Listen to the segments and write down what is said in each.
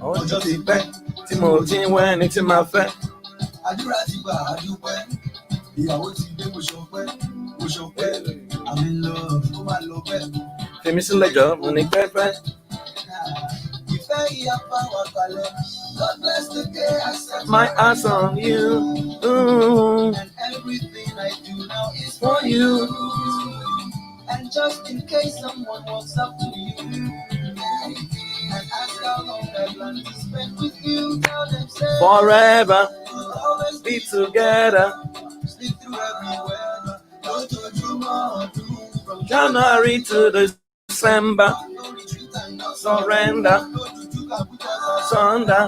Ọjọ́ ti pẹ́ tí mo ti ń wẹ́ ẹni tí máa fẹ́. Àdúrà ti gbà àdúpẹ́, ìyàwó ti dé mo ṣọpẹ́, àmì lọ tó máa lọ bẹ́ẹ̀. Fèmí sílẹ̀ jọ, mo ní pẹ́pẹ́. Ìfẹ́ ìyá bá wà kalẹ̀, God bless the day I set My eyes on you. Ooh. and everything I do now is For you. And just in case someone walks up to you and ask how long I plan to spend with you, tell them say Forever we'll always be together. sleep through every weather. Go to from January to December. no retreat and no Surrender. Go to Juka, Thunder.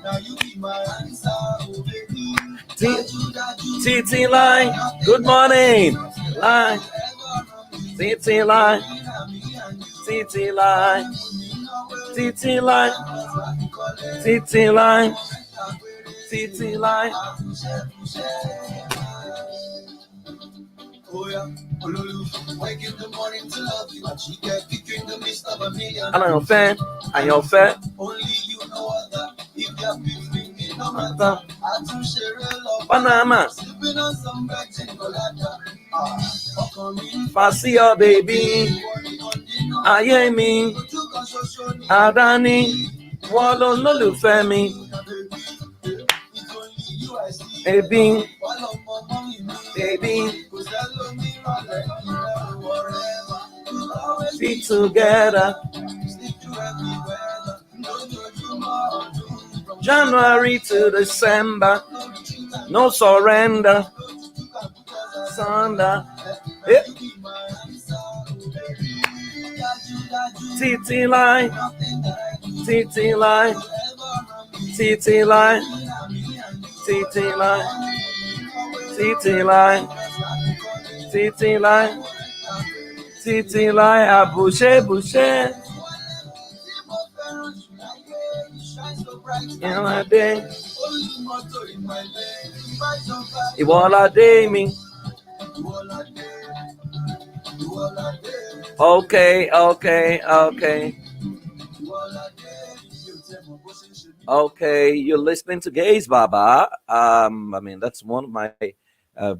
now you be my answer, oh baby. TT line. Good morning. Line. TT line. TT line. TT line. TT line. TT line. Oh yeah, wake in the morning to love you. She get kick in the midst of a million. And I'm fan. And you're fat. Only you know that. If you're feeling it, no matter. I do share a love. Panama. Sipping on some virgin colada. Fasio baby. Ayemi. Adani. Wolo lólùfẹ́ mi. Baby. Baby. Be together. January to December. No surrender. Thunder. Yeah. TT line. TT line. TT line. TT line. TT line. TT line. TT line. Boucher, boucher. In my day. Iwalade me. Okay. Okay, you're listening to Gaze Baba. I mean, that's one of my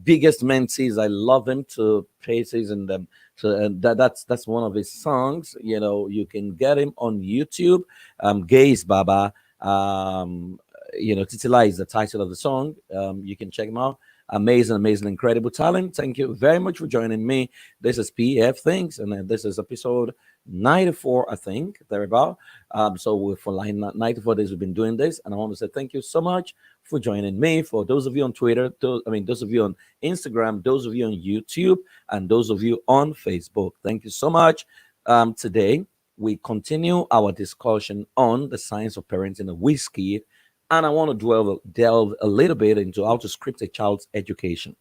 biggest mentees. I love him to pieces, and so that's one of his songs. You know, you can get him on YouTube. Gaze Baba. Titila is the title of the song. You can check him out. Amazing, incredible talent. Thank you very much for joining me. This is PFthinks, and this is episode 94, I think, thereabout. So for line 94 days we've been doing this, and I want to say thank you so much for joining me. For those of you on Twitter, those of you on Instagram, those of you on YouTube, and those of you on Facebook, thank you so much. Today we continue our discussion on the science of parenting, a WHIZKID. And I want to delve a little bit into how to script a child's education.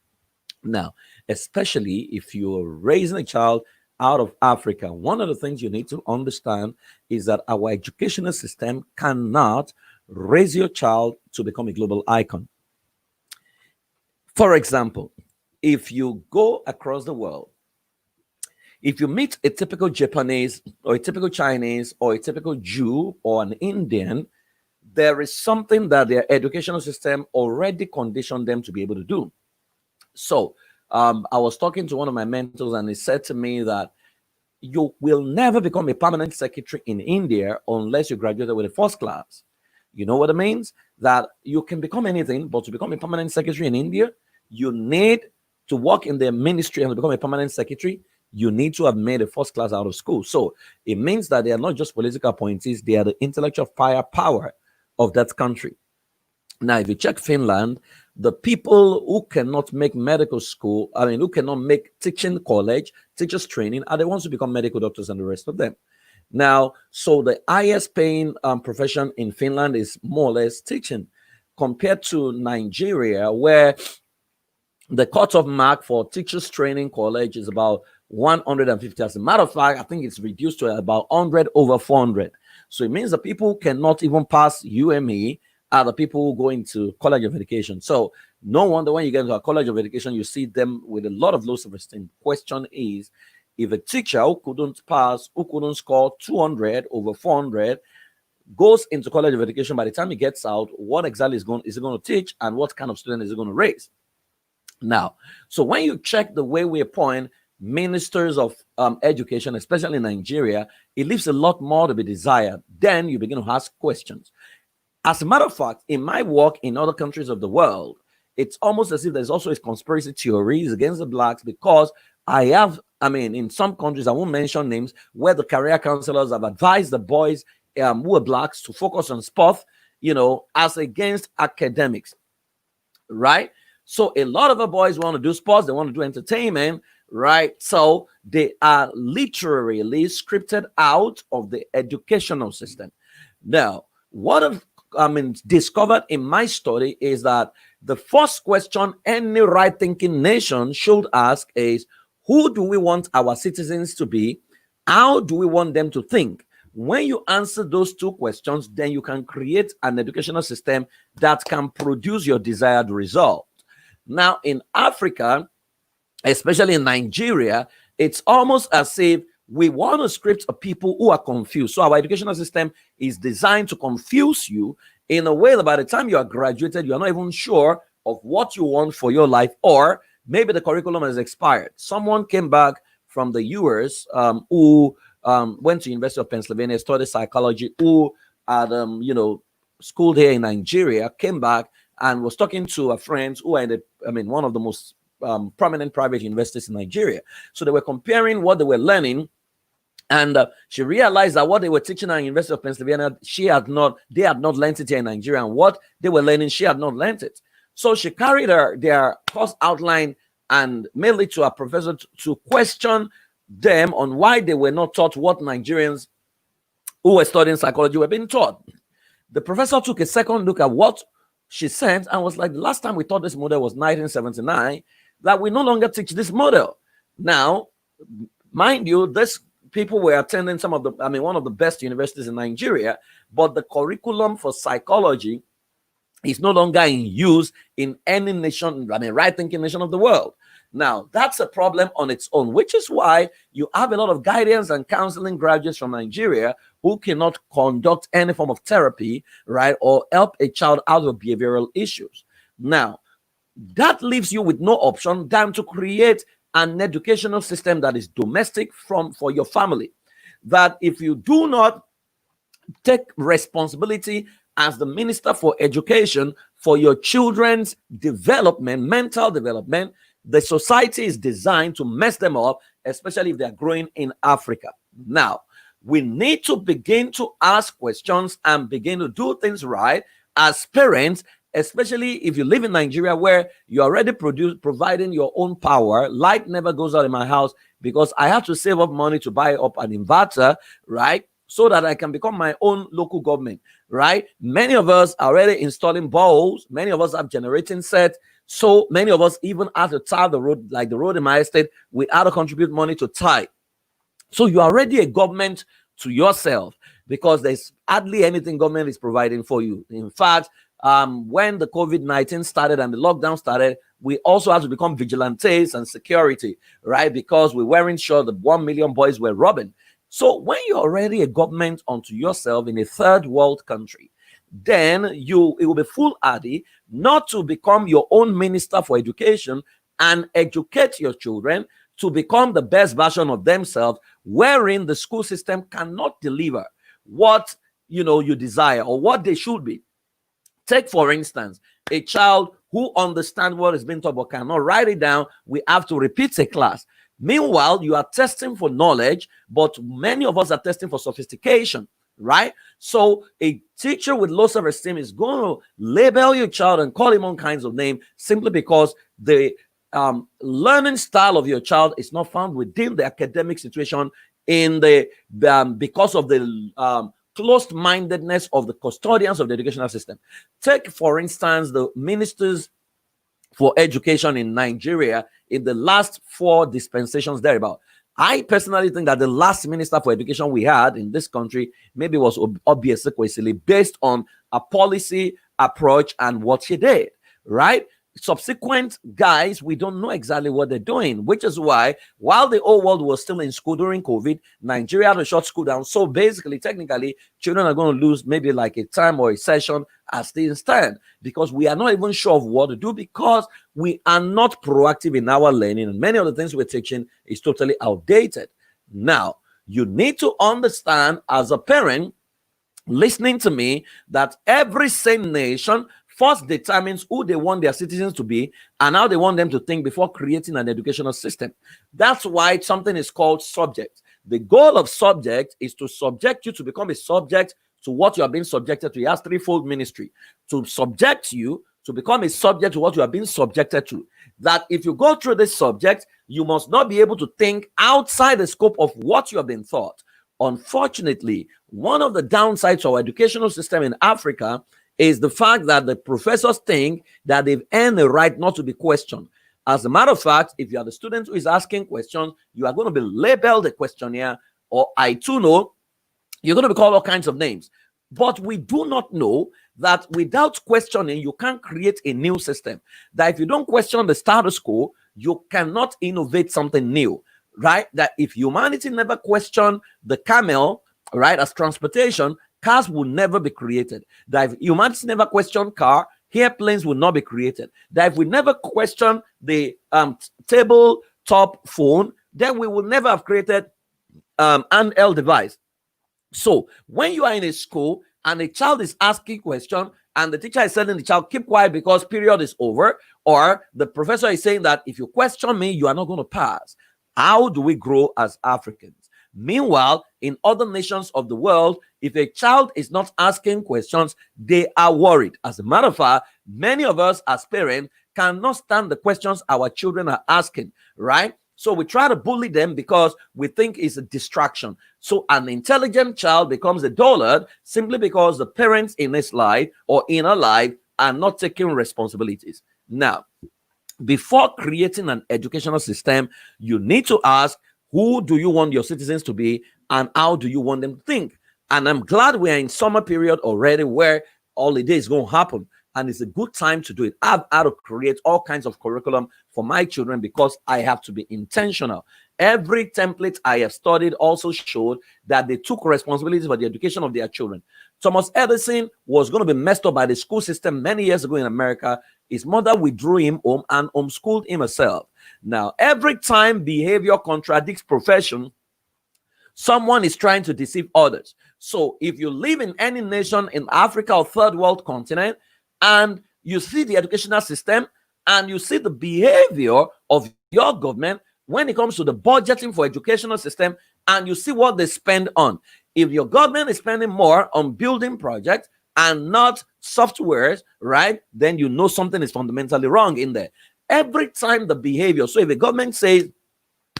Now, especially if you're raising a child out of Africa, one of the things you need to understand is that our educational system cannot raise your child to become a global icon. For example, if you go across the world, if you meet a typical Japanese or a typical Chinese or a typical Jew or an Indian, there is something that their educational system already conditioned them to be able to do. So I was talking to one of my mentors, and he said to me that you will never become a permanent secretary in India unless you graduated with a first class. You know what it means? That you can become anything, but to become a permanent secretary in India, you need to work in their ministry, and to become a permanent secretary, you need to have made a first class out of school. So it means that they are not just political appointees, they are the intellectual firepower of that country. Now, if you check Finland, the people who cannot make medical school, who cannot make teaching college, teachers training, are the ones who become medical doctors and the rest of them. Now, so the highest paying profession in Finland is more or less teaching, compared to Nigeria, where the cutoff mark for teachers training college is about 150. As a matter of fact, I think it's reduced to about 100 over 400. So it means that people who cannot even pass UME are the people who go into college of education. So no wonder when you get into a college of education, you see them with a lot of low self-esteem. Question is, if a teacher who couldn't pass, who couldn't score 200 over 400, goes into college of education, by the time he gets out, what exactly is he going to teach, and what kind of student is he going to raise? Now, so when you check the way we appoint ministers of education, especially in Nigeria, it leaves a lot more to be desired. Then you begin to ask questions. As a matter of fact, in my work in other countries of the world, it's almost as if there's also a conspiracy theories against the blacks, because in some countries, I won't mention names, where the career counselors have advised the boys who are blacks to focus on sport, as against academics, right? So a lot of the boys want to do sports, they want to do entertainment, right? So they are literally scripted out of the educational system. Now, what I've discovered in my study is that the first question any right-thinking nation should ask is, who do we want our citizens to be? How do we want them to think? When you answer those two questions, then you can create an educational system that can produce your desired result. Now, in Africa, especially in Nigeria, it's almost as if we want to script people who are confused. So our educational system is designed to confuse you in a way that by the time you are graduated, you are not even sure of what you want for your life, or maybe the curriculum has expired. Someone came back from the US who went to University of Pennsylvania, studied psychology, who had schooled here in Nigeria, came back and was talking to a friend who ended, one of the most prominent private universities in Nigeria. So they were comparing what they were learning, and she realized that what they were teaching at University of Pennsylvania, they had not learned it here in Nigeria, and what they were learning, she had not learned it. So she carried their course outline and mailed it to a professor to question them on why they were not taught what Nigerians who were studying psychology were being taught. The professor took a second look at what she sent and was like, the last time we taught this model was 1979, that we no longer teach this model. Now, mind you, this people were attending one of the best universities in Nigeria, but the curriculum for psychology is no longer in use in any nation, right-thinking nation of the world. Now, that's a problem on its own, which is why you have a lot of guidance and counseling graduates from Nigeria who cannot conduct any form of therapy, right, or help a child out of behavioral issues. Now, that leaves you with no option than to create an educational system that is domestic for your family. That if you do not take responsibility as the Minister for Education for your children's development, mental development, the society is designed to mess them up, especially if they're growing in Africa. Now, we need to begin to ask questions and begin to do things right as parents, especially if you live in Nigeria where you're already providing your own power. Light never goes out in my house because I have to save up money to buy up an inverter, right? So that I can become my own local government, right? Many of us are already installing balls. Many of us have generating sets. So many of us even have to tie the road, like the road in my estate, we have to contribute money to tie. So you're already a government to yourself because there's hardly anything government is providing for you. In fact, when the COVID-19 started and the lockdown started, we also had to become vigilantes and security, right? Because we weren't sure the 1 million boys were robbing. So when you're already a government unto yourself in a third world country, then it will be foolhardy not to become your own minister for education and educate your children to become the best version of themselves, wherein the school system cannot deliver what you desire or what they should be. Take, for instance, a child who understands what is being taught but cannot write it down. We have to repeat a class. Meanwhile, you are testing for knowledge, but many of us are testing for sophistication, right? So a teacher with low self-esteem is going to label your child and call him all kinds of names simply because the learning style of your child is not found within the academic situation because of the closed-mindedness of the custodians of the educational system. Take, for instance, the ministers for education in Nigeria in the last 4 dispensations thereabout. I personally think that the last minister for education we had in this country maybe was obviously based on a policy approach and what she did, right? Subsequent guys, we don't know exactly what they're doing, which is why while the whole world was still in school during COVID, Nigeria had to shut school down. So basically, technically, children are going to lose maybe like a time or a session as things stand, because we are not even sure of what to do, because we are not proactive in our learning, and many of the things we're teaching is totally outdated. Now, you need to understand as a parent listening to me that every same nation first determines who they want their citizens to be and how they want them to think before creating an educational system. That's why something is called subject. The goal of subject is to subject you to become a subject to what you are being subjected to. It has threefold ministry: to subject you to become a subject to what you are being subjected to. That if you go through this subject, you must not be able to think outside the scope of what you have been taught. Unfortunately, one of the downsides of our educational system in Africa is the fact that the professors think that they've earned the right not to be questioned. As a matter of fact, if you are the student who is asking questions, you are going to be labeled a questionnaire, or I too know, you're going to be called all kinds of names. But we do not know that without questioning, you can't create a new system. That if you don't question the status quo, you cannot innovate something new, right? That if humanity never questioned the camel, right, as transportation, cars will never be created. That if humanity never questioned car, airplanes will not be created. That if we never question the tabletop phone, then we will never have created handheld device. So when you are in a school and a child is asking question and the teacher is telling the child, keep quiet because period is over, or the professor is saying that if you question me, you are not going to pass. How do we grow as Africans? Meanwhile, in other nations of the world, if a child is not asking questions, they are worried. As a matter of fact, many of us as parents cannot stand the questions our children are asking, right? So we try to bully them because we think it's a distraction. So an intelligent child becomes a dullard simply because the parents in his life or in her life are not taking responsibilities. Now, before creating an educational system, you need to ask, who do you want your citizens to be and how do you want them to think? And I'm glad we're in summer period already where holiday is going to happen. And it's a good time to do it. I've had to create all kinds of curriculum for my children because I have to be intentional. Every template I have studied also showed that they took responsibility for the education of their children. Thomas Edison was going to be messed up by the school system many years ago in America. His mother withdrew him home and homeschooled him herself. Now, every time behavior contradicts profession, someone is trying to deceive others. So if you live in any nation in Africa or third world continent, and you see the educational system and you see the behavior of your government when it comes to the budgeting for educational system, and you see what they spend on. If your government is spending more on building projects and not softwares, right, then you know something is fundamentally wrong in there. Every time the behavior, so if the government says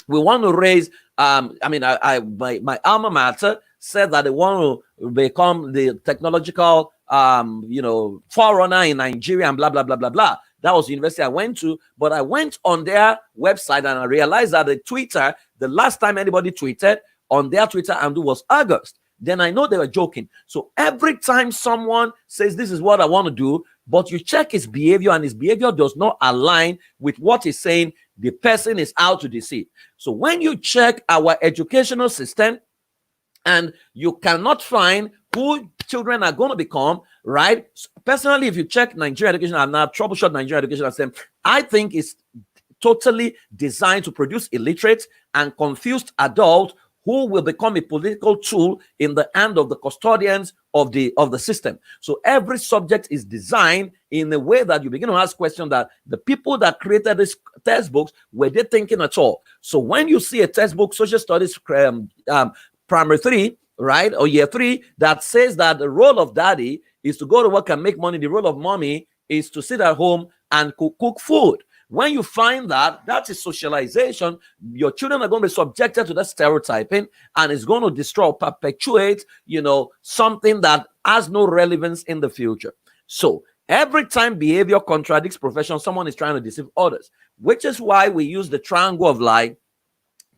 we want to raise, my alma mater said that they want to become the technological forerunner in Nigeria and blah, blah, blah, blah, blah. That was the university I went to, but I went on their website and I realized that the last time anybody tweeted on their Twitter handle was August. Then I know they were joking. So every time someone says this is what I want to do, but you check his behavior and his behavior does not align with what he's saying, the person is out to deceive. So when you check our educational system and you cannot find who children are going to become, right? Personally, if you check Nigerian education, I'm not troubleshot Nigerian education system, I think it's totally designed to produce illiterate and confused adults who will become a political tool in the hand of the custodians of the system. So every subject is designed in a way that you begin to ask questions that the people that created these textbooks, were they thinking at all? So when you see a textbook, social studies, primary 3, right, or year 3, that says that the role of daddy is to go to work and make money, the role of mommy is to sit at home and cook food. When you find that is socialization, your children are going to be subjected to that stereotyping, and it's going to destroy, perpetuate, something that has no relevance in the future. So every time behavior contradicts profession, someone is trying to deceive others, which is why we use the triangle of life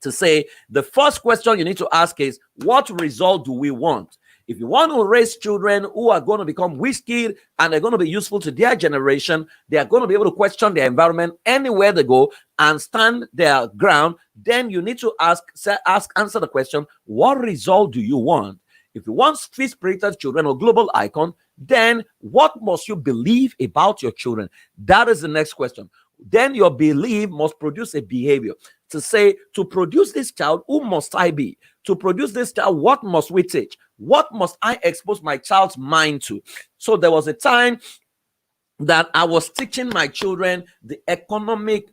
to say the first question you need to ask is, what result do we want? If you want to raise children who are going to become WHIZKID and they're going to be useful to their generation, they are going to be able to question their environment anywhere they go and stand their ground, then you need to answer the question, what result do you want? If you want free-spirited children or global icon, then what must you believe about your children? That is the next question. Then your belief must produce a behavior to say, to produce this child, who must I be? To produce this child, what must we teach? What must I expose my child's mind to? So there was a time that I was teaching my children the economic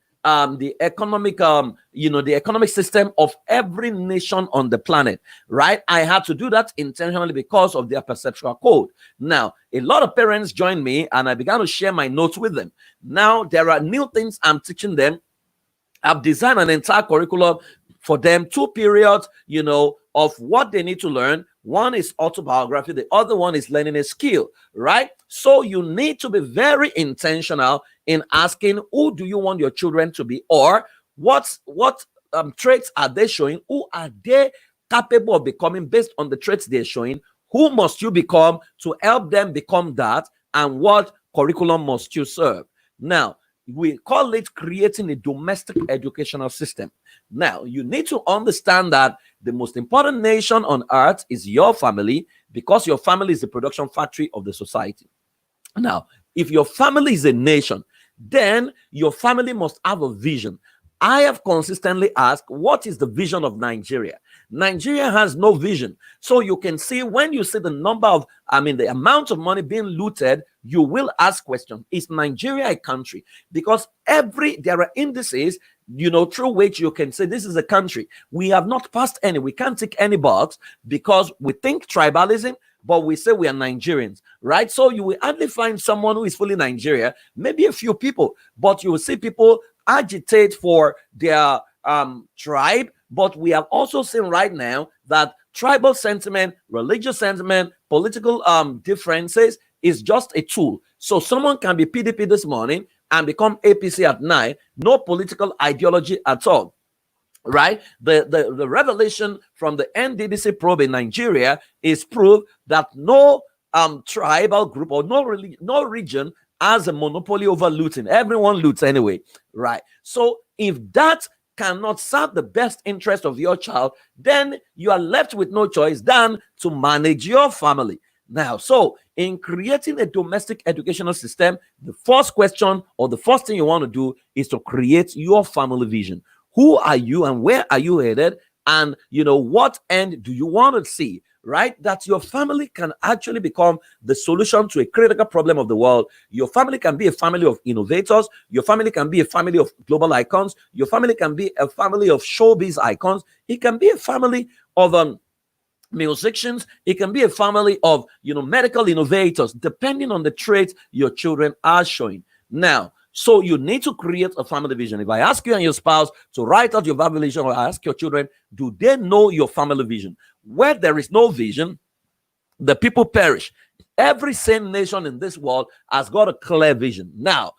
system of every nation on the planet, right? I had to do that intentionally because of their perceptual code. Now, a lot of parents joined me and I began to share my notes with them. Now, there are new things I'm teaching them. I've designed an entire curriculum for them, 2 periods, of what they need to learn. One is autobiography, the other one is learning a skill, right? So you need to be very intentional in asking, who do you want your children to be, or what traits are they showing? Who are they capable of becoming based on the traits they're showing? Who must you become to help them become that? And what curriculum must you serve? Now, we call it creating a domestic educational system. Now, you need to understand that the most important nation on earth is your family, because your family is the production factory of the society. Now, if your family is a nation, then your family must have a vision. I have consistently asked, what is the vision of Nigeria? Nigeria has no vision. So you can see, when you see the the amount of money being looted, you will ask questions. Is Nigeria a country? Because there are indices, through which you can say this is a country. We have not passed any. We can't tick any box because we think tribalism, but we say we are Nigerians, right? So you will hardly find someone who is fully Nigeria, maybe a few people, but you will see people agitate for their tribe. But we have also seen right now that tribal sentiment, religious sentiment, political differences is just a tool. So someone can be PDP this morning and become APC at night, no political ideology at all, right? The revelation from the NDDC probe in Nigeria is proof that no tribal group or no region has a monopoly over looting. Everyone loots anyway, right? So if that cannot serve the best interest of your child, then you are left with no choice than to manage your family. Now, so in creating a domestic educational system, the first question or the first thing you want to do is to create your family vision. Who are you and where are you headed? And what end do you want to see, right? That your family can actually become the solution to a critical problem of the world. Your family can be a family of innovators. Your family can be a family of global icons. Your family can be a family of showbiz icons. It can be a family of musicians. It can be a family of medical innovators, depending on the traits your children are showing. Now, so you need to create a family vision. If I ask you and your spouse to write out your family vision, or I ask your children, do they know your family vision? Where there is no vision, the people perish. Every sane nation in this world has got a clear vision. Now,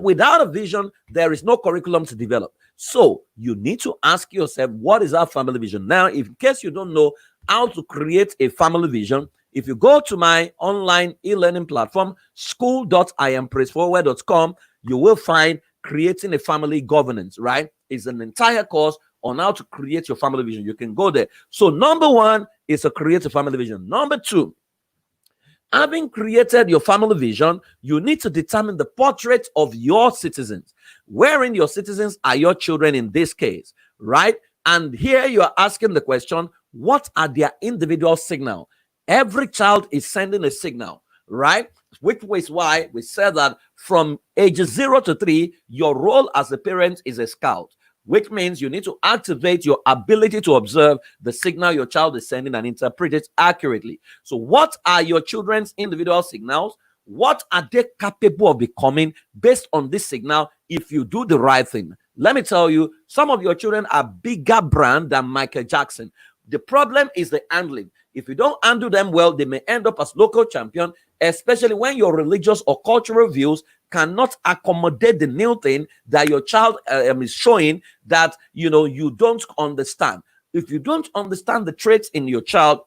without a vision, there is no curriculum to develop. So you need to ask yourself, what is our family vision? Now, if in case you don't know how to create a family vision, if you go to my online e-learning platform, school.iampraiseforward.com, you will find creating a family governance, right? It's an entire course on how to create your family vision. You can go there. So number 1 is to create a family vision. Number 2, having created your family vision, you need to determine the portrait of your citizens. Wherein your citizens are your children in this case, right? And here you are asking the question, what are their individual signal? Every child is sending a signal, right? Which is why we said that from ages 0 to 3, your role as a parent is a scout, which means you need to activate your ability to observe the signal your child is sending and interpret it accurately. So what are your children's individual signals? What are they capable of becoming based on this signal if you do the right thing? Let me tell you, some of your children are bigger brand than Michael Jackson. The problem is the handling. If you don't handle them well, they may end up as local champion, especially when your religious or cultural views cannot accommodate the new thing that your child is showing that you don't understand. If you don't understand the traits in your child,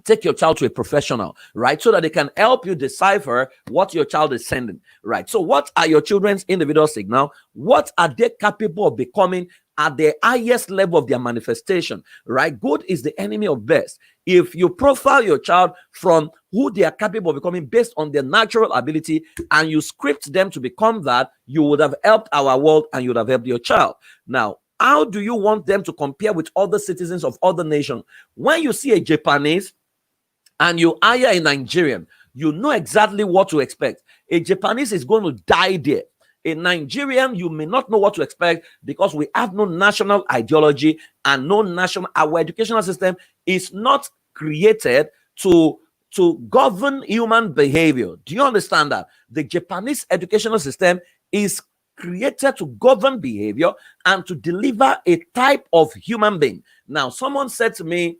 take your child to a professional, right? So that they can help you decipher what your child is sending, right? So what are your children's individual signal? What are they capable of becoming at the highest level of their manifestation, right? Good is the enemy of best. If you profile your child from who they are capable of becoming based on their natural ability, and you script them to become that, you would have helped our world and you would have helped your child. Now, how do you want them to compare with other citizens of other nations? When you see a Japanese and you hire a Nigerian, you know exactly what to expect. A Japanese is going to die there. A Nigerian, you may not know what to expect because we have no national ideology and no national. Our educational system is not created to govern human behavior. Do you understand that? The Japanese educational system is created to govern behavior and to deliver a type of human being. Now, someone said to me,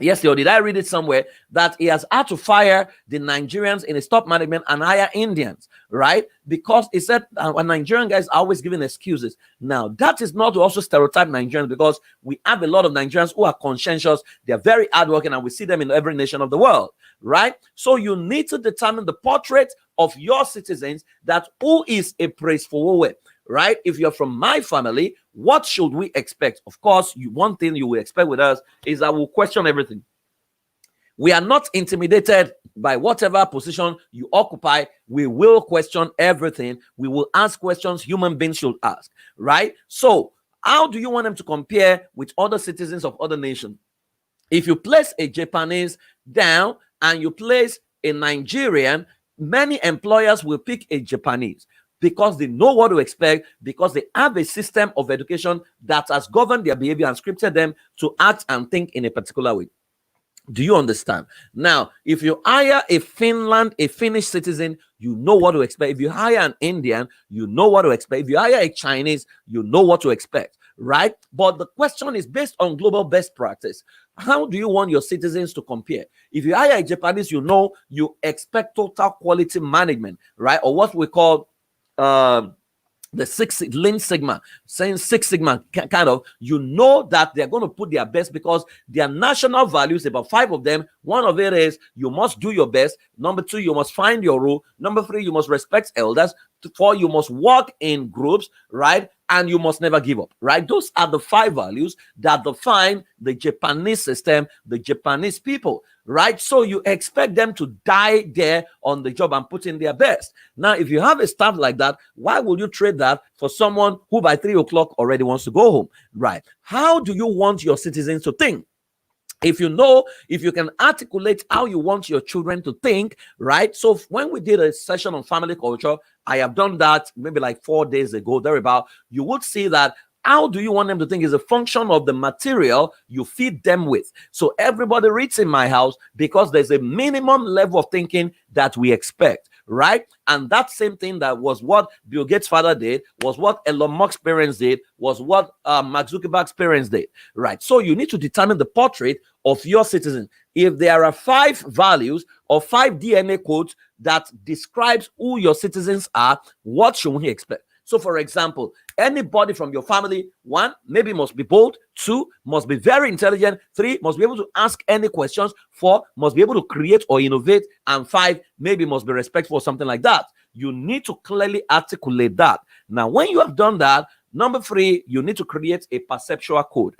yesterday, or did I read it somewhere, that he has had to fire the Nigerians in his top management and hire Indians, right? Because he said Nigerian guys are always giving excuses. Now, that is not to also stereotype Nigerians, because we have a lot of Nigerians who are conscientious, they're very hardworking, and we see them in every nation of the world, right? So you need to determine the portrait of your citizens, that who is a praiseful way. Right? If you're from my family, what should we expect? Of course, one thing you will expect with us is that we'll question everything. We are not intimidated by whatever position you occupy. We will question everything. We will ask questions human beings should ask, right? So how do you want them to compare with other citizens of other nations? If you place a Japanese down and you place a Nigerian, many employers will pick a Japanese, because they know what to expect, because they have a system of education that has governed their behavior and scripted them to act and think in a particular way. Do you understand? Now, if you hire a Finnish citizen, you know what to expect. If you hire an Indian, you know what to expect. If you hire a Chinese, you know what to expect, right? But the question is based on global best practice. How do you want your citizens to compare? If you hire a Japanese, you expect total quality management, right? Or what we call the Lean Sigma, saying Six Sigma kind of, that they're going to put their best, because their national values, about 5 of them. One of it is you must do your best. Number 2, you must find your role. Number 3, you must respect elders. 4, you must work in groups, right? And you must never give up, right? Those are the 5 values that define the Japanese system, the Japanese people, right? So you expect them to die there on the job and put in their best. Now, if you have a staff like that, why would you trade that for someone who by 3 o'clock already wants to go home, right? How do you want your citizens to think? If you can articulate how you want your children to think, right? So when we did a session on family culture, I have done that maybe like 4 days ago, thereabout. You would see that how do you want them to think is a function of the material you feed them with. So everybody reads in my house because there's a minimum level of thinking that we expect, right? And that same thing that was what Bill Gates' father did, was what Elon Musk's parents did, was what Mark Zuckerberg's parents did, right? So you need to determine the portrait of your citizens. If there are 5 values or 5 DNA codes that describes who your citizens are, what should we expect? So, for example, anybody from your family, 1, maybe must be bold. 2, must be very intelligent. 3, must be able to ask any questions. 4, must be able to create or innovate. And 5, maybe must be respectful or something like that. You need to clearly articulate that. Now, when you have done that, number 3, you need to create a perceptual code.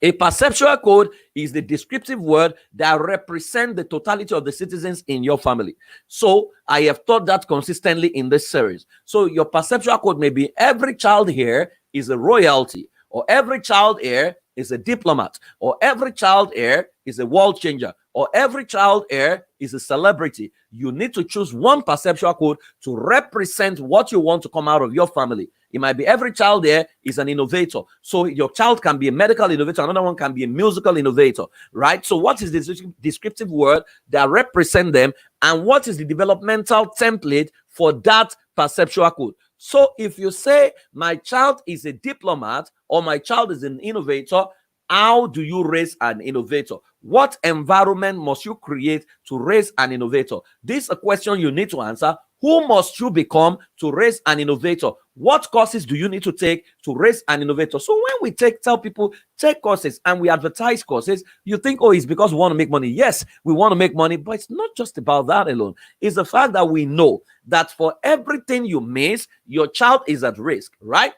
A perceptual code is the descriptive word that represents the totality of the citizens in your family. So I have taught that consistently in this series. So your perceptual code may be every child here is a royalty, or every child here is a diplomat, or every child here is a world changer, or every child here is a celebrity. You need to choose one perceptual code to represent what you want to come out of your family. It might be every child there is an innovator. So your child can be a medical innovator. Another one can be a musical innovator, right? So what is the descriptive word that represents them? And what is the developmental template for that perceptual code? So if you say my child is a diplomat or my child is an innovator, how do you raise an innovator? What environment must you create to raise an innovator? This is a question you need to answer. Who must you become to raise an innovator? What courses do you need to take to raise an innovator? So when we tell people take courses and we advertise courses, you think, oh, it's because we want to make money. Yes, we want to make money, but it's not just about that alone. It's the fact that we know that for everything you miss, your child is at risk, right?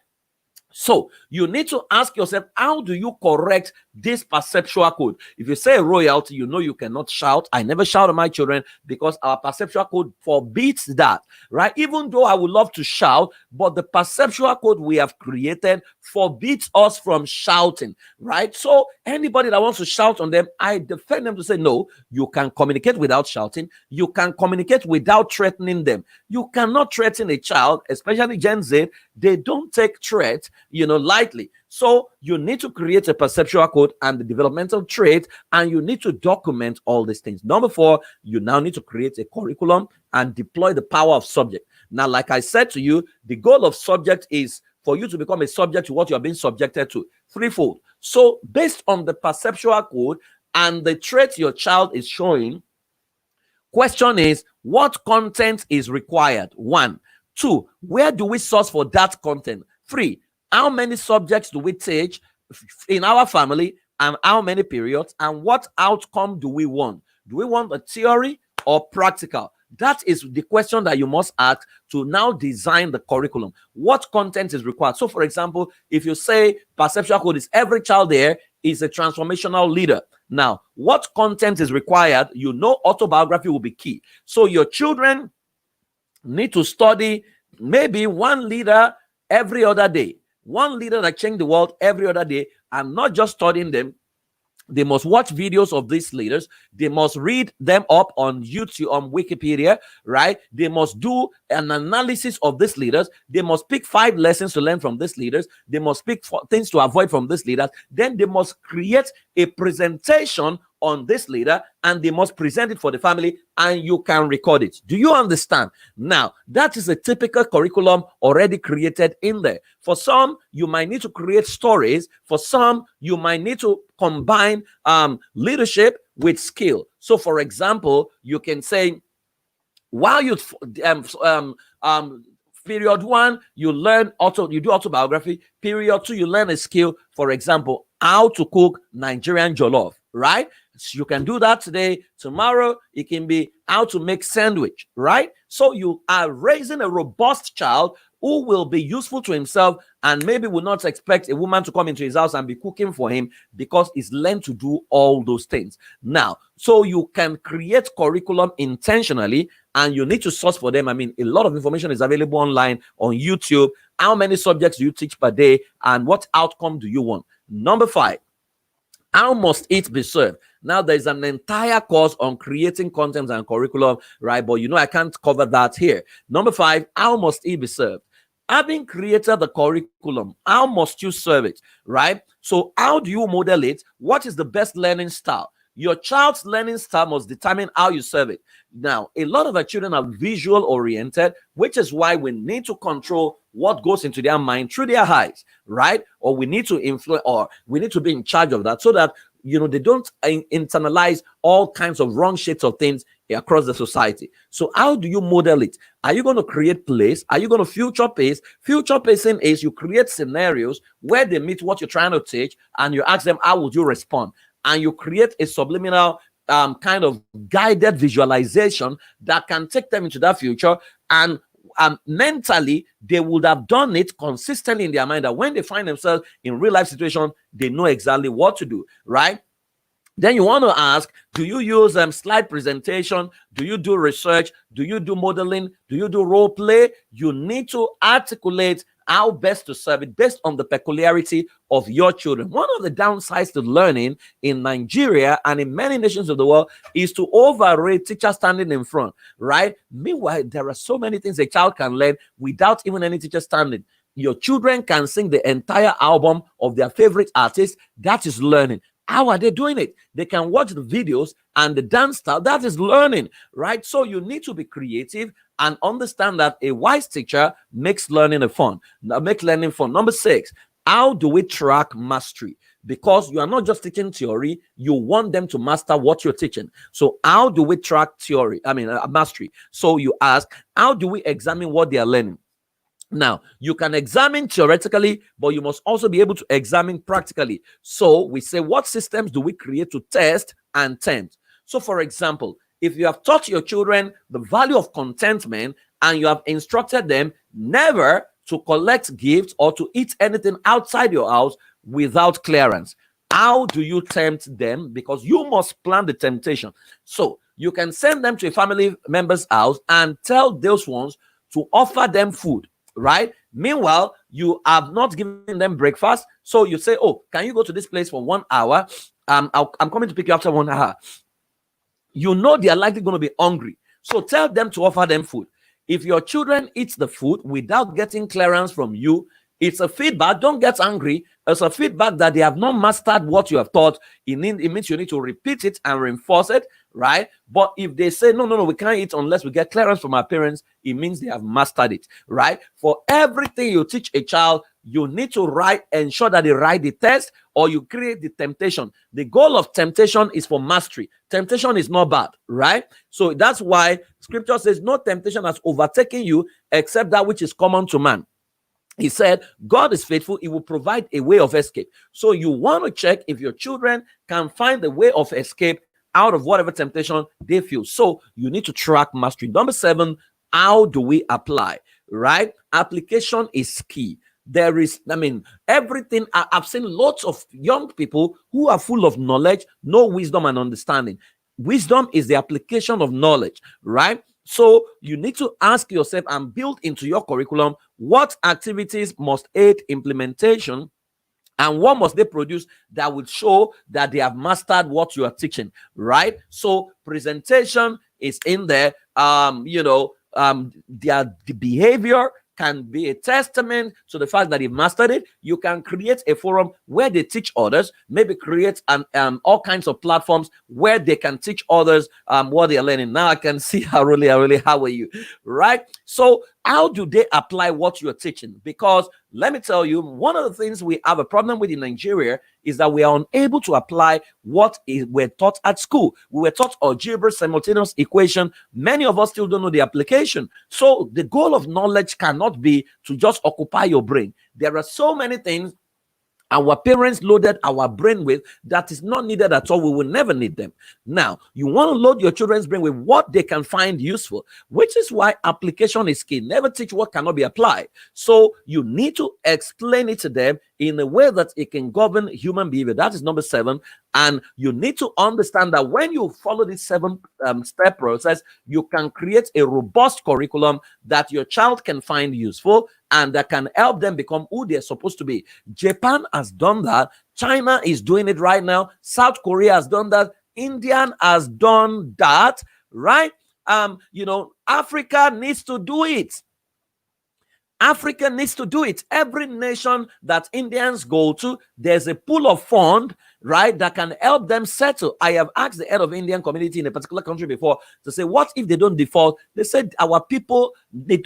So you need to ask yourself, how do you correct this perceptual code? If you say royalty, you know you cannot shout. I never shout at my children because our perceptual code forbids that, right? Even though I would love to shout, but the perceptual code we have created forbids us from shouting, right? So anybody that wants to shout on them, I defend them to say, no, you can communicate without shouting. You can communicate without threatening them. You cannot threaten a child, especially Gen Z. They don't take threats, lightly. So you need to create a perceptual code and the developmental trait, and you need to document all these things. Number 4, you now need to create a curriculum and deploy the power of subject. Now, like I said to you, the goal of subject is for you to become a subject to what you're being subjected to. Threefold. So based on the perceptual code and the traits your child is showing, question is, what content is required? 1. 2, where do we source for that content? 3, how many subjects do we teach in our family and how many periods, and what outcome do we want? Do we want a theory or practical? That is the question that you must ask to now design the curriculum. What content is required? So for example, if you say perceptual code is every child there is a transformational leader. Now, what content is required? Autobiography will be key. So your children need to study maybe one leader every other day, one leader that changed the world every other day, and not just studying them. They must watch videos of these leaders. They must read them up on YouTube, on Wikipedia, right? They must do an analysis of these leaders. They must pick 5 lessons to learn from these leaders. They must pick things to avoid from these leaders. Then they must create a presentation on this leader, and they must present it for the family, and you can record it. Do you understand? Now, that is a typical curriculum already created in there. For some, you might need to create stories. For some, you might need to combine leadership with skill. So, for example, you can say, while you period 1, you do autobiography. Period 2, you learn a skill. For example, how to cook Nigerian jollof, right? So you can do that today. Tomorrow, it can be how to make sandwich, right? So you are raising a robust child who will be useful to himself, and maybe will not expect a woman to come into his house and be cooking for him, because he's learned to do all those things. Now, so you can create curriculum intentionally, and you need to source for them. I mean, a lot of information is available online on YouTube. How many subjects do you teach per day, and what outcome do you want? Number 5, how must it be served? Now, there's an entire course on creating content and curriculum, right? But I can't cover that here. Number 5, how must it be served? Having created the curriculum, how must you serve it, right? So how do you model it? What is the best learning style? Your child's learning style must determine how you serve it. Now, a lot of our children are visual oriented, which is why we need to control what goes into their mind through their eyes, right? Or we need to influence, or we need to be in charge of that, so that they don't internalize all kinds of wrong shapes of things across the society. So how do you model it? Are you going to create plays? Are you going to future pace? Future pacing is you create scenarios where they meet what you're trying to teach, and you ask them, how would you respond? And you create a subliminal kind of guided visualization that can take them into that future, and mentally they would have done it consistently in their mind, that when they find themselves in real life situation, they know exactly what to do, right? Then you want to ask, do you use slide presentation? Do you do research? Do you do modeling? Do you do role play? You need to articulate how best to serve it based on the peculiarity of your children. One of the downsides to learning in Nigeria and in many nations of the world is to overrate teachers standing in front, right? Meanwhile, there are so many things a child can learn without even any teacher standing. Your children can sing the entire album of their favorite artist. That is learning. How are they doing it? They can watch the videos and the dance style. That is learning, right? So you need to be creative and understand that a wise teacher makes learning fun. Make learning fun. Number 6, how do we track mastery? because you are not just teaching theory, you want them to master what you're teaching. So how do we track mastery? So you ask, how do we examine what they are learning? Now, you can examine theoretically, but you must also be able to examine practically. So we say, what systems do we create to test and tempt? So, for example, if you have taught your children the value of contentment and you have instructed them never to collect gifts or to eat anything outside your house without clearance, how do you tempt them? Because you must plan the temptation. So you can send them to a family member's house and tell those ones to offer them food, right? Meanwhile, you have not given them breakfast. So you say, oh, can you go to this place for 1 hour? I'm coming to pick you after 1 hour. You know they are likely going to be hungry. So tell them to offer them food. If your children eat the food without getting clearance from you, it's a feedback. Don't get angry. It's a feedback that they have not mastered what you have taught. It means you need to repeat it and reinforce it, right? But if they say, no, we can't eat unless we get clearance from our parents, it means they have mastered it, right? For everything you teach a child, you need to ensure that they write the test, or you create the temptation. The goal of temptation is for mastery. Temptation is not bad, right? So that's why scripture says no temptation has overtaken you except that which is common to man. He said, God is faithful. He will provide a way of escape. So you want to check if your children can find the way of escape out of whatever temptation they feel. So you need to track mastery. Number 7, how do we apply, right? Application is key. There is, everything. I've seen lots of young people who are full of knowledge, no wisdom and understanding. Wisdom is the application of knowledge, right? So you need to ask yourself and build into your curriculum, what activities must aid implementation and what must they produce that would show that they have mastered what you are teaching, right? So presentation is in there. The behavior can be a testament to the fact that you've mastered it. You can create a forum where they teach others, maybe create all kinds of platforms where they can teach others what they are learning. Now I can see Haruli, how are you? Right? So how do they apply what you're teaching? Because let me tell you, one of the things we have a problem with in Nigeria is that we are unable to apply what we're taught at school. We were taught algebra, simultaneous equation. Many of us still don't know the application. So the goal of knowledge cannot be to just occupy your brain. There are so many things our parents loaded our brain with that is not needed at all. We will never need them. Now, you want to load your children's brain with what they can find useful, which is why application is key. Never teach what cannot be applied. So you need to explain it to them in a way that it can govern human behavior. That is number 7. And you need to understand that when you follow this 7-step process, you can create a robust curriculum that your child can find useful and that can help them become who they're supposed to be. Japan has done that. China is doing it right now. South Korea has done that. India has done that, right? Africa needs to do it. Africa needs to do it. Every nation that Indians go to, there's a pool of fund, right, that can help them settle. I have asked the head of Indian community in a particular country before to say, what if they don't default? They said our people, they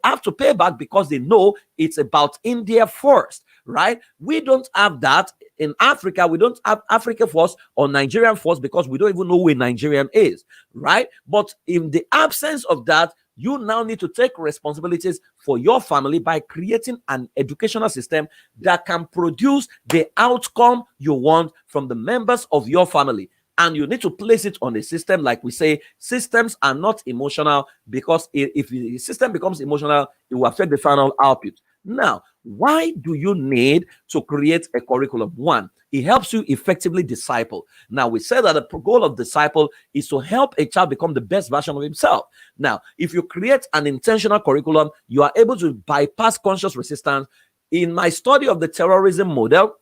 have to pay back because they know it's about India first, right? We don't have that in Africa. We don't have Africa first or Nigerian first because we don't even know who a Nigerian is, right? But in the absence of that, you now need to take responsibilities for your family by creating an educational system that can produce the outcome you want from the members of your family. And you need to place it on a system. Like we say, systems are not emotional, because if the system becomes emotional, it will affect the final output. Now, why do you need to create a curriculum? 1, it helps you effectively disciple. Now, we said that the goal of disciple is to help a child become the best version of himself. Now, if you create an intentional curriculum, you are able to bypass conscious resistance. In my study of the terrorism model,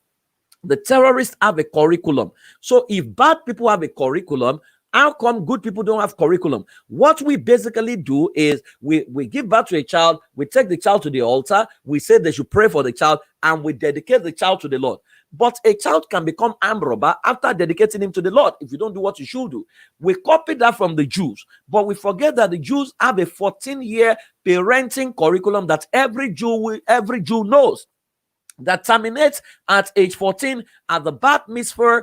the terrorists have a curriculum. So if bad people have a curriculum, how come good people don't have curriculum? What we basically do is we give birth to a child, we take the child to the altar, we say they should pray for the child, and we dedicate the child to the Lord. But a child can become armed robber after dedicating him to the Lord if you don't do what you should do. We copy that from the Jews, but we forget that the Jews have a 14-year parenting curriculum that every Jew knows. that terminates at age 14 at the bat mitzvah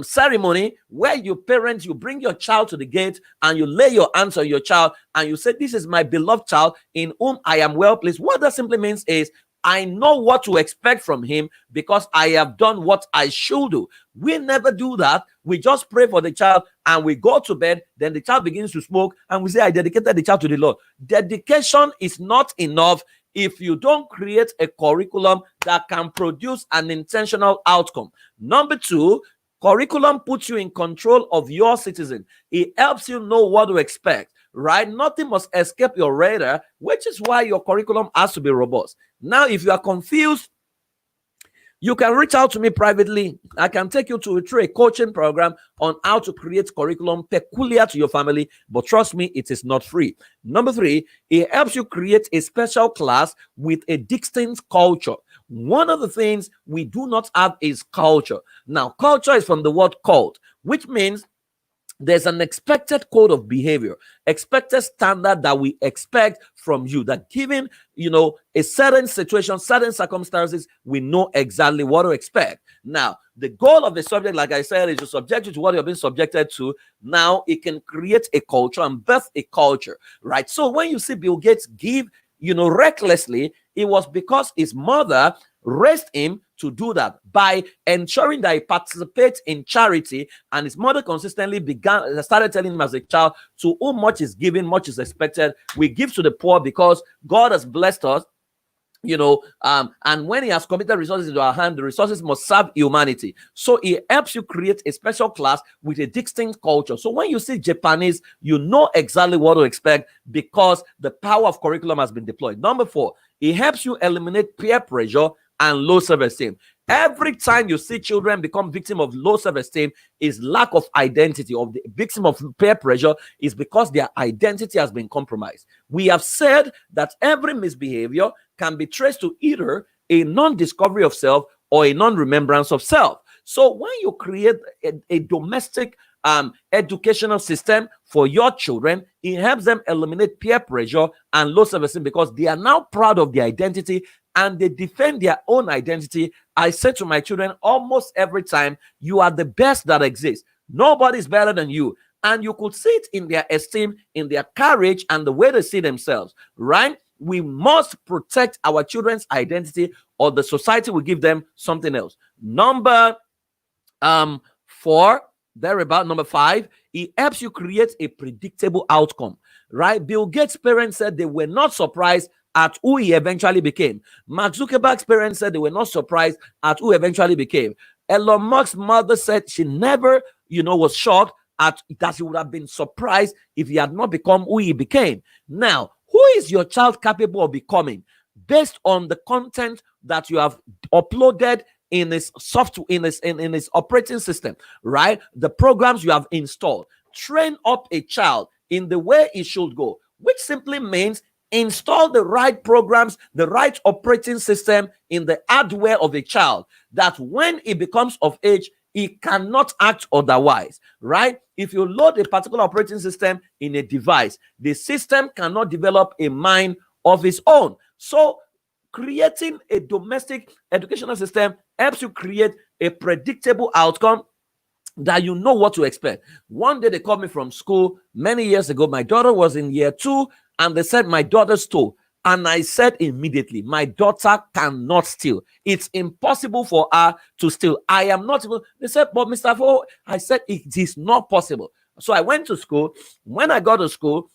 ceremony, where you bring your child to the gate and you lay your hands on your child and you say, "This is my beloved child in whom I am well pleased." What that simply means is, I know what to expect from him because I have done what I should do. We never do that. We just pray for the child and we go to bed. Then the child begins to smoke and we say, "I dedicated the child to the Lord." Dedication is not enough if you don't create a curriculum that can produce an intentional outcome. Number two, curriculum puts you in control of your citizen. It helps you know what to expect, right? Nothing must escape your radar, which is why your curriculum has to be robust. Now, if you are confused, you can reach out to me privately. I can take you through a coaching program on how to create curriculum peculiar to your family, but trust me, it is not free. Number three, it helps you create a special class with a distinct culture. One of the things we do not have is culture. Now, culture is from the word cult, which means there's an expected code of behavior, expected standard that we expect from you, that given, a certain situation, certain circumstances, we know exactly what to expect. Now, the goal of the subject, like I said, is to subject you to what you're being subjected to. Now, it can create a culture and birth a culture, right? So when you see Bill Gates give, recklessly, it was because his mother raised him to do that by ensuring that he participates in charity, and his mother consistently started telling him as a child, "To whom much is given, much is expected." We give to the poor because God has blessed us, and when he has committed resources into our hand, the resources must serve humanity. So it helps you create a special class with a distinct culture. So when you see Japanese, you know exactly what to expect because the power of curriculum has been deployed. Number four, it helps you eliminate peer pressure and low self-esteem. Every time you see children become victim of low self-esteem is lack of identity. Of the victim of peer pressure is because their identity has been compromised. We have said that every misbehavior can be traced to either a non-discovery of self or a non-remembrance of self. So when you create a domestic educational system for your children, it helps them eliminate peer pressure and low self-esteem because they are now proud of their identity and they defend their own identity. I say to my children almost every time, "You are the best that exists. Nobody's better than you." And you could see it in their esteem, in their courage, and the way they see themselves, right? We must protect our children's identity or the society will give them something else. Number number five, it helps you create a predictable outcome, right? Bill Gates' parents said they were not surprised at who he eventually became. Mark Zuckerberg's parents said they were not surprised at who eventually became. Elon Musk's mother said she never, was shocked at that he would have been surprised if he had not become who he became. Now, who is your child capable of becoming based on the content that you have uploaded in his software, in his operating system, right? The programs you have installed. Train up a child in the way it should go, which simply means install the right programs, the right operating system in the hardware of a child, that when it becomes of age, it cannot act otherwise, right? If you load a particular operating system in a device, the system cannot develop a mind of its own. So creating a domestic educational system helps you create a predictable outcome that you know what to expect. One day they called me from school many years ago. My daughter was in year 2 and they said my daughter stole. And I said immediately, my daughter cannot steal. It's impossible for her to steal. I am not able. They said, but Mr. Fo, I said it is not possible. So I went to school. When I got to school,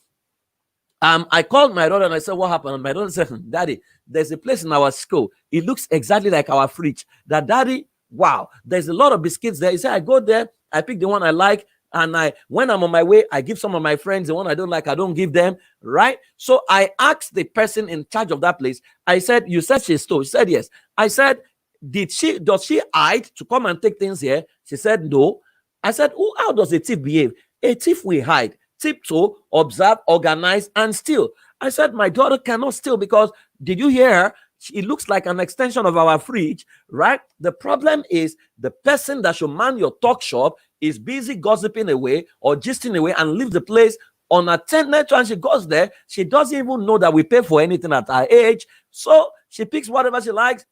I called my daughter and I said, "What happened?" And my daughter said, "Daddy, there's a place in our school. It looks exactly like our fridge. That, Daddy, wow, there's a lot of biscuits there." He said, "I go there, I pick the one I like, and when I'm on my way, I give some of my friends. The one I don't like, I don't give them." Right? So I asked the person in charge of that place. I said, "You said she stole." She said, "Yes." I said, does she hide to come and take things here?" She said, "No." I said, "How does a thief behave?" "A thief will hide, tiptoe, observe, organize, and steal." I said, "My daughter cannot steal because, did you hear her? It looks like an extension of our fridge," right? The problem is the person that should man your talk shop is busy gossiping away or gisting away and leave the place unattended to, and she goes there. She doesn't even know that we pay for anything at her age. So she picks whatever she likes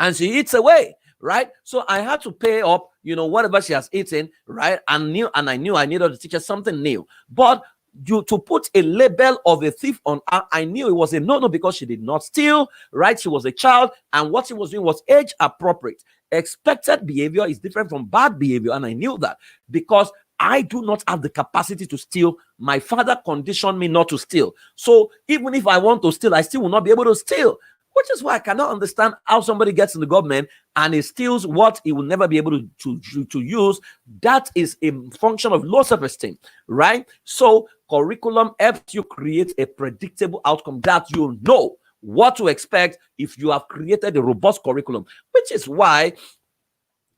and she eats away, right? So I had to pay up, whatever she has eaten, right? And I knew I needed to teach her something new. But to put a label of a thief on her, I knew it was a no-no because she did not steal, right? She was a child, and what she was doing was age appropriate. Expected behavior is different from bad behavior, and I knew that because I do not have the capacity to steal. My father conditioned me not to steal. So even if I want to steal, I still will not be able to steal, which is why I cannot understand how somebody gets in the government and he steals what he will never be able to use. That is a function of low self-esteem, right? So curriculum helps you create a predictable outcome that you know what to expect if you have created a robust curriculum, which is why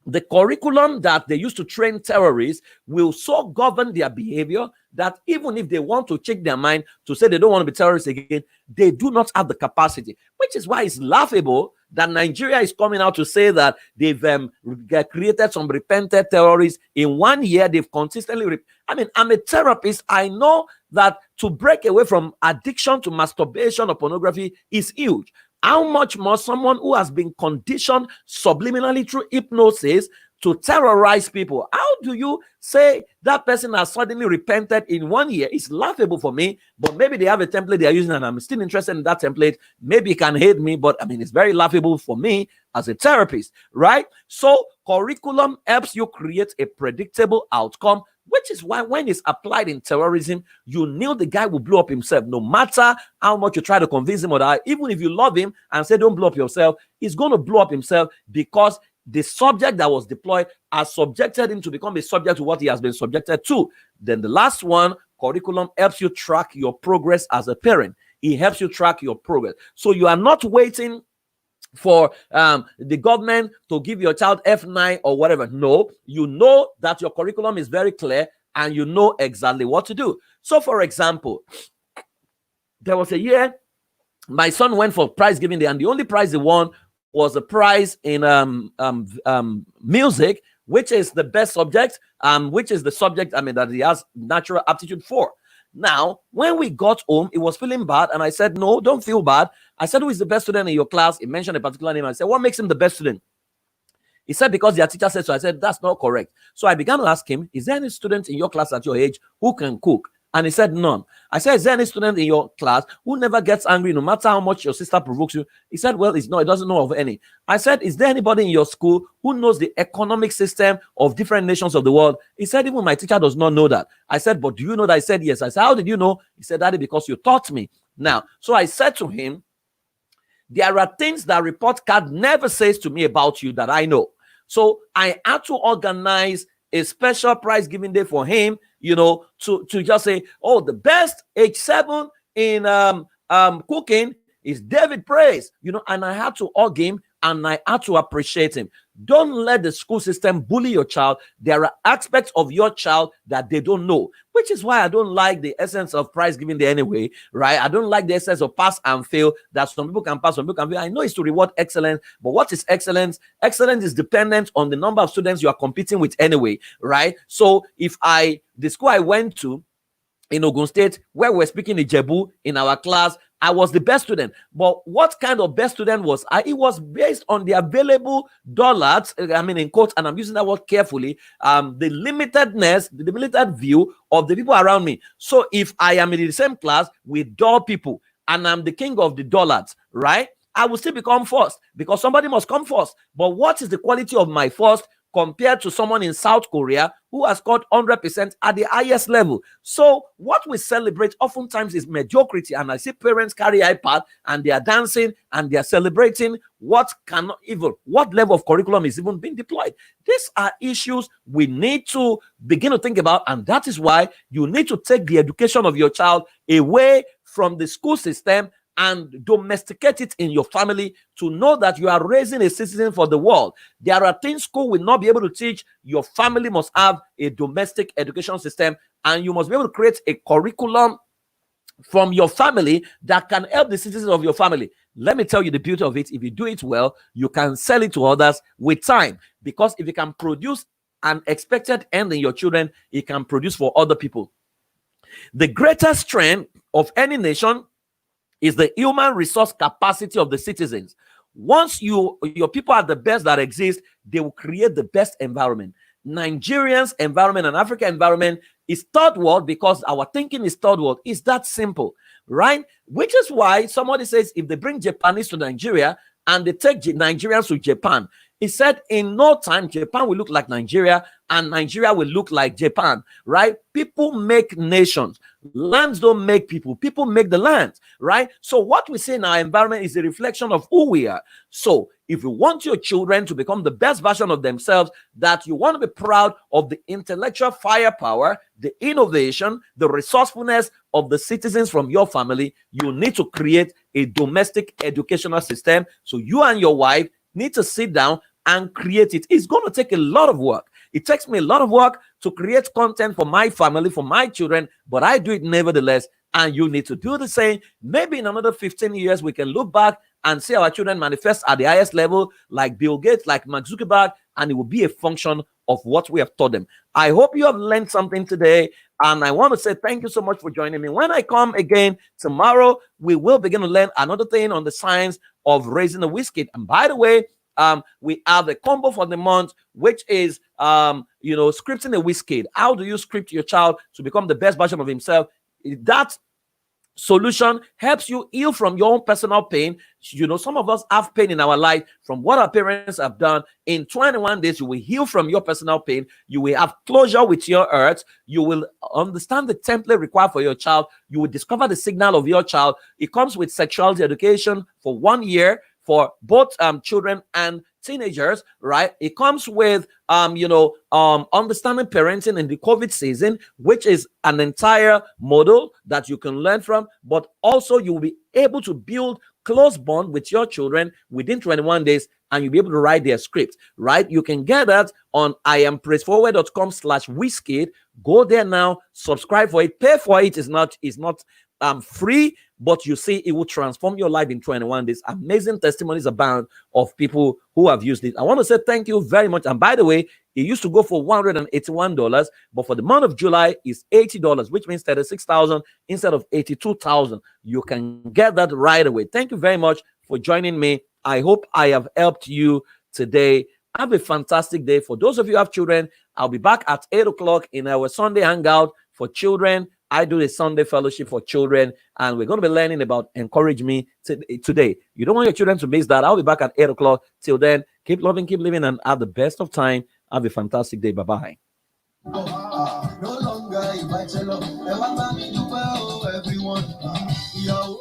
the curriculum that they use to train terrorists will so govern their behavior that even if they want to change their mind to say they don't want to be terrorists again, they do not have the capacity, which is why it's laughable that Nigeria is coming out to say that they've created some repented terrorists. In 1 year, they've consistently... I'm a therapist. I know that to break away from addiction to masturbation or pornography is huge. How much more someone who has been conditioned subliminally through hypnosis to terrorize people? How do you say that person has suddenly repented in 1 year? It's laughable for me, but maybe they have a template they are using and I'm still interested in that template. Maybe you can hate me, but it's very laughable for me as a therapist, right? So curriculum helps you create a predictable outcome, which is why when it's applied in terrorism, you knew the guy will blow up himself. No matter how much you try to convince him or that, even if you love him and say, don't blow up yourself, he's going to blow up himself because the subject that was deployed has subjected him to become a subject to what he has been subjected to. Then the last one, curriculum helps you track your progress as a parent. It helps you track your progress. So you are not waiting for the government to give your child F9 or whatever. No, you know that your curriculum is very clear and you know exactly what to do. So for example, there was a year my son went for prize giving day, and the only prize he won was a prize in music, which is the best subject, which is the subject that he has natural aptitude for. Now, when we got home, he was feeling bad, and I said, no, don't feel bad. I said, who is the best student in your class? He mentioned a particular name. I said, what makes him the best student? He said, because their teacher said so. I said, that's not correct. So I began to ask him, is there any student in your class at your age who can cook? And he said, none. I said, is there any student in your class who never gets angry no matter how much your sister provokes you? He said, well, it's not. He doesn't know of any. I said, is there anybody in your school who knows the economic system of different nations of the world? He said, even my teacher does not know that. I said, but do you know that? He said, yes. I said, how did you know? He said, Daddy, because you taught me. Now, so I said to him, there are things that report card never says to me about you that I know. So I had to organize a special prize giving day for him, to just say, oh, the best age 7 in cooking is David Praise, and I had to hug him and I had to appreciate him. Don't let the school system bully your child. There are aspects of your child that they don't know, which is why I don't like the essence of prize giving day anyway, right? I don't like the essence of pass and fail, that some people can pass, some people can fail. I know it's to reward excellence, but what is excellence? Excellence is dependent on the number of students you are competing with anyway, right? So if the school I went to in Ogun State, where we're speaking Ijebu in our class, I was the best student. But what kind of best student was I? It was based on the available dollars, in quotes, and I'm using that word carefully, the limitedness, the limited view of the people around me. So if I am in the same class with dull people and I'm the king of the dollars, right, I will still become first because somebody must come first. But what is the quality of my first compared to someone in South Korea who has scored 100% at the highest level? So what we celebrate oftentimes is mediocrity. And I see parents carry iPad and they are dancing and they are celebrating what level of curriculum is even being deployed. These are issues we need to begin to think about. And that is why you need to take the education of your child away from the school system and domesticate it in your family to know that you are raising a citizen for the world. There are things school will not be able to teach. Your family must have a domestic education system, and you must be able to create a curriculum from your family that can help the citizens of your family. Let me tell you the beauty of it. If you do it well, you can sell it to others with time, because if you can produce an expected end in your children, it can produce for other people. The greatest strength of any nation is the human resource capacity of the citizens. Once your people are the best that exist, they will create the best environment. Nigerians' environment and African environment is third world because our thinking is third world. It's that simple, right? Which is why somebody says if they bring Japanese to Nigeria and they take Nigerians to Japan, he said in no time Japan will look like Nigeria and Nigeria will look like Japan, right? People make nations. Lands don't make people. People make the lands, right? So what we see in our environment is a reflection of who we are. So if you want your children to become the best version of themselves, that you want to be proud of the intellectual firepower, the innovation, the resourcefulness of the citizens from your family, you need to create a domestic educational system. So you and your wife need to sit down and create it. It's going to take a lot of work. It takes me a lot of work to create content for my family, for my children, but I do it nevertheless. And you need to do the same. Maybe in another 15 years, we can look back and see our children manifest at the highest level, like Bill Gates, like Mark Zuckerberg, and it will be a function of what we have taught them. I hope you have learned something today. And I want to say thank you so much for joining me. When I come again tomorrow, we will begin to learn another thing on the science of raising a WHIZKID. And by the way, we have a combo for the month, which is, scripting a WHIZKID. How do you script your child to become the best version of himself? That solution helps you heal from your own personal pain. Some of us have pain in our life from what our parents have done. In 21 days, you will heal from your personal pain. You will have closure with your hurts. You will understand the template required for your child. You will discover the signal of your child. It comes with sexuality education for 1 year for both children and teenagers, right? It comes with understanding parenting in the COVID season, which is an entire model that you can learn from, but also you will be able to build close bond with your children within 21 days, and you'll be able to write their script, right? You can get that on iampraiseforward.com/WHIZKID. Go there now, subscribe for it, pay for it. Is not free, but you see it will transform your life in 21 days. Amazing testimonies abound of people who have used it. I want to say thank you very much. And by the way, it used to go for $181, but for the month of July is $80, which means 36,000 instead of 82,000. You can get that right away. Thank you very much for joining me. I hope I have helped you today. Have a fantastic day. For those of you who have children, I'll be back at 8 o'clock in our Sunday hangout for children. I do a Sunday fellowship for children, and we're going to be learning about Encourage Me today. You don't want your children to miss that. I'll be back at 8 o'clock. Till then, keep loving, keep living, and have the best of time. Have a fantastic day. Bye-bye. No longer invite your love. Everyone. Yo.